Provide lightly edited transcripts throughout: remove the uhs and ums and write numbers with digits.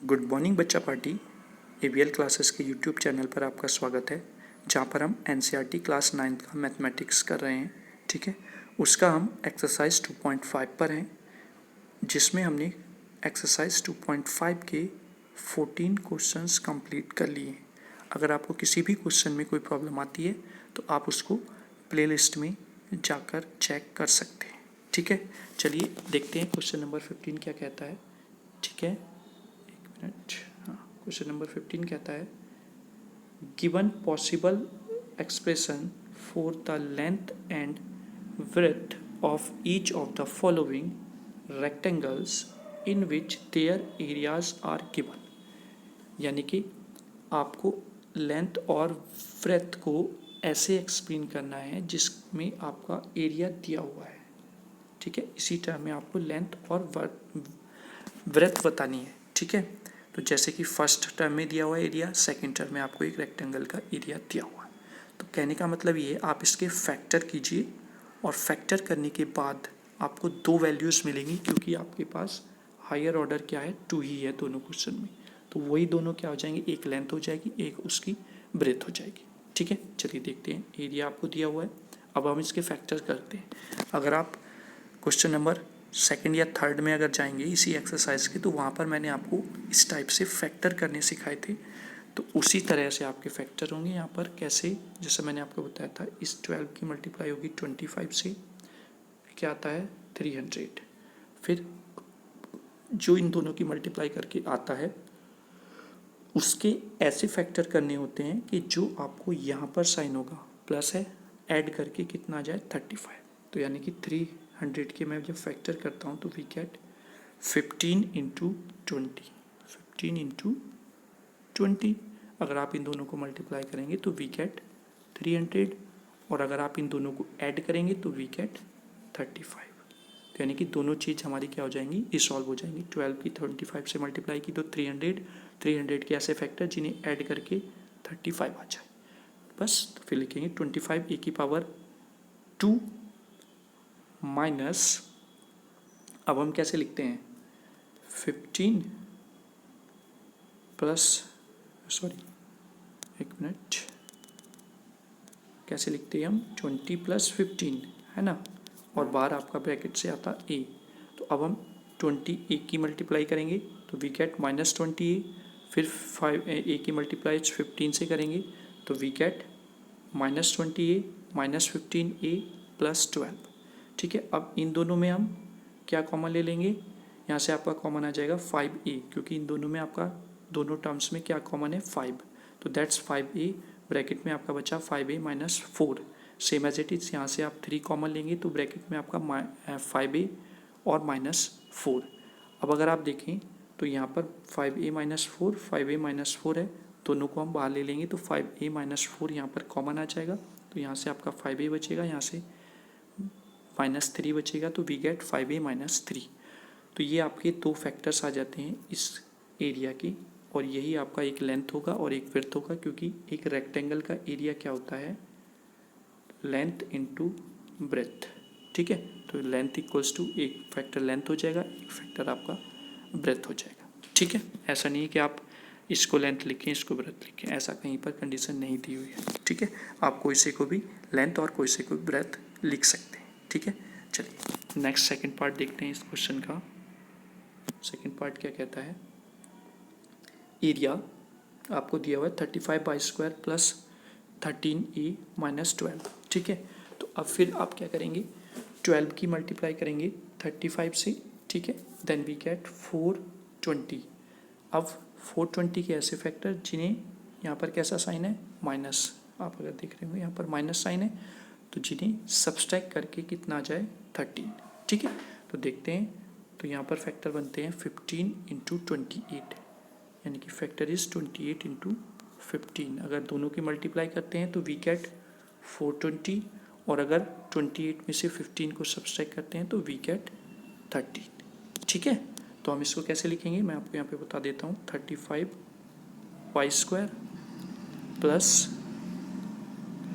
Good morning बच्चा party ABL classes के YouTube channel पर आपका स्वागत है, जहाँ पर हम एनसीईआरटी क्लास 9 का मैथमेटिक्स कर रहे हैं। ठीक है, उसका हम एक्सरसाइज 2.5 पर हैं, जिसमें हमने एक्सरसाइज 2.5 के 14 क्वेश्चंस कंप्लीट कर लिए। अगर आपको किसी भी क्वेश्चन में कोई प्रॉब्लम आती है तो आप उसको प्लेलिस्ट में जाकर चेक कर सकते हैं। ठीक है, चलिए देखते हैं क्वेश्चन नंबर 15 क्या कहता है। ठीक है, क्वेश्चन नंबर 15 कहता है, given possible expression for the length and breadth of each of the following rectangles in which their areas are given. यानी कि आपको लेंथ और ब्रेथ को ऐसे एक्सप्लेन करना है जिसमें आपका एरिया दिया हुआ है। ठीक है, इसी टर्म में आपको लेंथ और ब्रेथ बतानी है। ठीक है, तो जैसे कि फर्स्ट टर्म में दिया हुआ एरिया, सेकंड टर्म में आपको एक रेक्टेंगल का एरिया दिया हुआ है। तो कहने का मतलब ये, आप इसके फैक्टर कीजिए और फैक्टर करने के बाद आपको दो वैल्यूज़ मिलेंगी, क्योंकि आपके पास हायर ऑर्डर क्या है, 2 ही है दोनों क्वेश्चन में। तो वही दोनों क्या हो जाएंगे, एक लेंथ हो जाएगी, एक उसकी ब्रेथ हो जाएगी। ठीक है, चलिए देखते हैं। एरिया आपको दिया हुआ है, अब हम इसके फैक्टर करते हैं। अगर आप क्वेश्चन नंबर सेकंड या थर्ड में अगर जाएंगे इसी एक्सरसाइज के, तो वहाँ पर मैंने आपको इस टाइप से फैक्टर करने सिखाए थे। तो उसी तरह से आपके फैक्टर होंगे यहाँ पर। कैसे, जैसे मैंने आपको बताया था, इस 12 की मल्टीप्लाई होगी 25 से, क्या आता है 300। फिर जो इन दोनों की मल्टीप्लाई करके आता है उसके ऐसे फैक्टर करने होते हैं कि जो आपको यहाँ पर साइन होगा प्लस है, ऐड करके कितना आ जाए 35। तो यानी कि 300 के मैं जब फैक्टर करता हूँ तो वी गेट 15 इंटू 20, 15 इंटू 20। अगर आप इन दोनों को मल्टीप्लाई करेंगे तो वी गेट 300, और अगर आप इन दोनों को ऐड करेंगे तो वी गेट 35। तो यानी कि दोनों चीज़ हमारी क्या हो जाएंगी, डिसॉल्व हो जाएंगी। 12 की 25 से मल्टीप्लाई की तो 300 के ऐसे फैक्टर जिन्हें ऐड करके 35 आ जाए, बस। तो फिर लिखेंगे 25 ए की पावर 2 माइनस, अब हम कैसे लिखते हैं, 15 प्लस, सॉरी एक मिनट, कैसे लिखते हैं हम, 20 प्लस 15 है ना, और बाहर आपका ब्रैकेट से आता ए। तो अब हम 20 ए की मल्टीप्लाई करेंगे तो वी गेट -20 ए, फिर 5 ए की मल्टीप्लाई 15 से करेंगे तो we get -20 a -15 a plus 12। ठीक है, अब इन दोनों में हम क्या कॉमन ले लेंगे, यहाँ से आपका कॉमन आ जाएगा 5a, क्योंकि इन दोनों में आपका दोनों टर्म्स में क्या कॉमन है 5, तो दैट्स 5a। ब्रैकेट में आपका बचा 5a minus 4, same as it is. यहाँ से आप 3 कॉमन लेंगे तो ब्रैकेट में आपका 5a और -4। अब अगर आप देखें तो यहाँ पर 5a माइनस 4, 5a माइनस 4 है, दोनों को हम बाहर ले लेंगे तो 5a माइनस 4 यहाँ पर कॉमन आ जाएगा। तो यहाँ से आपका 5a बचेगा, यहाँ से -3 बचेगा, तो वी गेट 5a माइनस 3। तो ये आपके दो फैक्टर्स आ जाते हैं इस एरिया के, और यही आपका एक लेंथ होगा और एक विड्थ होगा, क्योंकि एक रेक्टेंगल का एरिया क्या होता है, लेंथ इंटू ब्रेथ। ठीक है, तो लेंथ इक्वल्स टू एक फैक्टर लेंथ हो जाएगा, एक फैक्टर आपका ब्रेथ हो जाएगा। ठीक है, ऐसा नहीं है कि आप इसको लेंथ लिखें इसको ब्रेथ लिखें, ऐसा कहीं पर कंडीशन नहीं दी हुई है। ठीक है, आप कोई से को भी लेंथ और कोई से को ब्रेथ लिख सकते हैं। ठीक है, चलिए नेक्स्ट सेकंड पार्ट देखते हैं इस क्वेश्चन का। सेकंड पार्ट क्या कहता है, एरिया आपको दिया हुआ है 35/² प्लस 13a माइनस 12। ठीक है, तो अब फिर आप क्या करेंगे, 12 की मल्टीप्लाई करेंगे 35 से। ठीक है, देन वी गेट 420। अब 420 के ऐसे फैक्टर जिन्हें यहाँ पर कैसा साइन है, माइनस, आप अगर देख रहे हो यहाँ पर माइनस साइन है, तो जिन्हें सब्सट्रैक्ट करके कितना आ जाए 13। ठीक है, तो देखते हैं, तो यहाँ पर फैक्टर बनते हैं 15 इंटू 28, यानी कि फैक्टर इज 28 इंटू 15। अगर दोनों की मल्टीप्लाई करते हैं तो वी गेट 420, और अगर 28 में से 15 को सब्सट्रैक्ट करते हैं तो वी गेट 13। ठीक है, तो हम इसको कैसे लिखेंगे, मैं आपको यहाँ पे बता देता हूँ। 35y² plus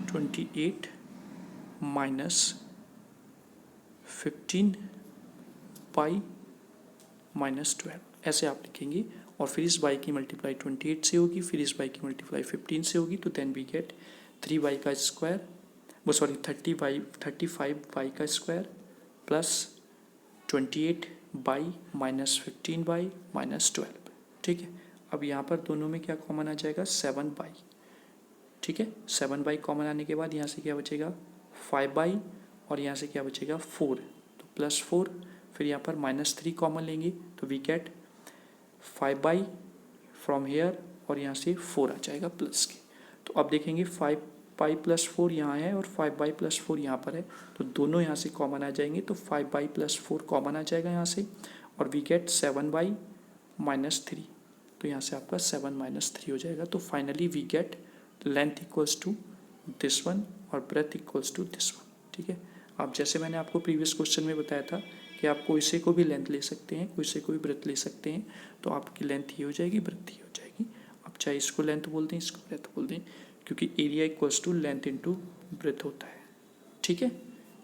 28 minus 15 pi minus 12, ऐसे आप लिखेंगे। और फिर इस y की मल्टीप्लाई 28 से होगी, फिर इस y की मल्टीप्लाई 15 से होगी, तो देन वी गेट 3y का स्क्वायर, वो सॉरी 35y का square plus 28y minus 15y minus 12। ठीक है, अब यहाँ पर दोनों में क्या कॉमन आ जाएगा 7y। ठीक है, 7y कॉमन आने के बाद यहाँ से क्या बचेगा 5y और यहाँ से क्या बचेगा 4, तो +4, फिर यहाँ पर -3 कॉमन लेंगे तो we gate 5y from here और यहाँ से 4 आ जाएगा प्लस के। तो अब देखेंगे 5y + 4 यहाँ है और 5y + 4 यहाँ पर है, तो दोनों यहाँ से कॉमन आ जाएंगे, तो 5y + 4 कॉमन आ जाएगा यहाँ से और वी गेट 7y -3, तो यहाँ से आपका 7 - 3 हो जाएगा। तो finally we get length equals to this one और breadth equals to this one. ठीक है, अब जैसे मैंने आपको प्रीवियस क्वेश्चन में बताया था कि आप कोई से को भी लेंथ ले सकते हैं, कोई से को भी ब्रेथ ले सकते हैं, तो आपकी लेंथ ये हो जाएगी, ब्रेथ ये हो जाएगी। आप चाहे इसको लेंथ बोल दें, इसको ब्रेथ बोल दें, क्योंकि area equals to length into breadth होता है। ठीक है,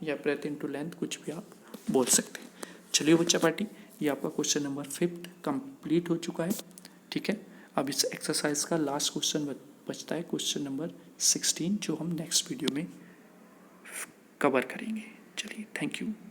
या ब्रेथ इंटू लेंथ, कुछ भी आप बोल सकते हैं। चलिए बच्चा पार्टी, ये आपका क्वेश्चन नंबर 5 कंप्लीट हो चुका है। ठीक है, अब इस एक्सरसाइज का लास्ट क्वेश्चन बचता है, क्वेश्चन नंबर 16, जो हम नेक्स्ट वीडियो में कवर करेंगे। चलिए, थैंक यू।